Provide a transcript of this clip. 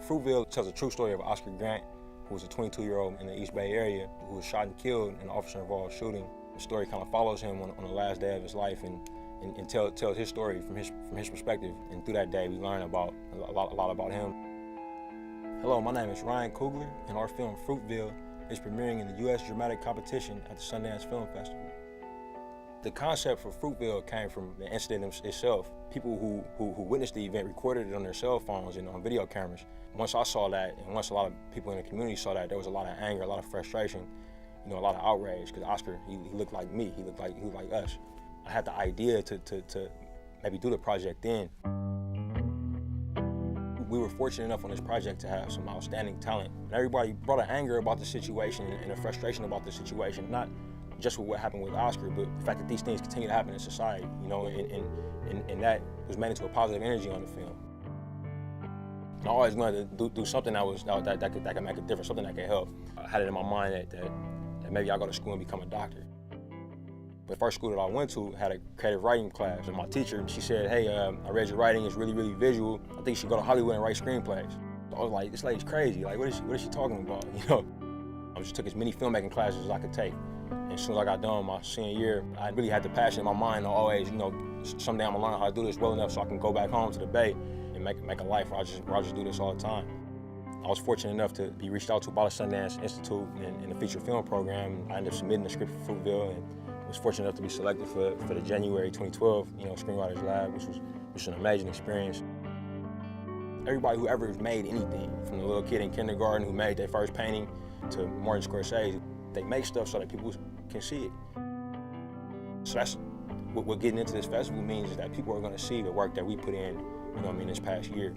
Fruitvale tells a true story of Oscar Grant, who was a 22-year-old in the East Bay area who was shot and killed in an officer-involved shooting. The story kind of follows him on the last day of his life and tells his story from his perspective. And through that day, we learn about a lot about him. Hello, my name is Ryan Coogler, and our film Fruitvale is premiering in the U.S. Dramatic Competition at the Sundance Film Festival. The concept for Fruitvale came from the incident itself. People who witnessed the event recorded it on their cell phones and on video cameras. Once I saw that, and once a lot of people in the community saw that, there was a lot of anger, a lot of frustration, a lot of outrage, because Oscar, he looked like me, he looked like us. I had the idea to maybe do the project then. We were fortunate enough on this project to have some outstanding talent. And everybody brought an anger about the situation and a frustration about the situation, not just with what happened with Oscar, but the fact that these things continue to happen in society, and that was made into a positive energy on the film. And I always wanted to do something that could make a difference, something that could help. I had it in my mind that maybe I'll go to school and become a doctor. The first school that I went to had a creative writing class, and my teacher, she said, hey, I read your writing, it's really, really visual. I think you should go to Hollywood and write screenplays. I was like, this lady's crazy, like, what is she talking about, I just took as many filmmaking classes as I could take. And as soon as I got done my senior year, I really had the passion in my mind to always, someday I'm gonna learn how to do this well enough so I can go back home to the Bay and make a life where I just do this all the time. I was fortunate enough to be reached out to by the Sundance Institute in the feature film program. I ended up submitting the script for Fruitvale and was fortunate enough to be selected for the January 2012 Screenwriters Lab, which was an amazing experience. Everybody who ever made anything, from the little kid in kindergarten who made their first painting to Martin Scorsese, they make stuff so that people can see it. So that's what getting into this festival means, is that people are going to see the work that we put in, this past year.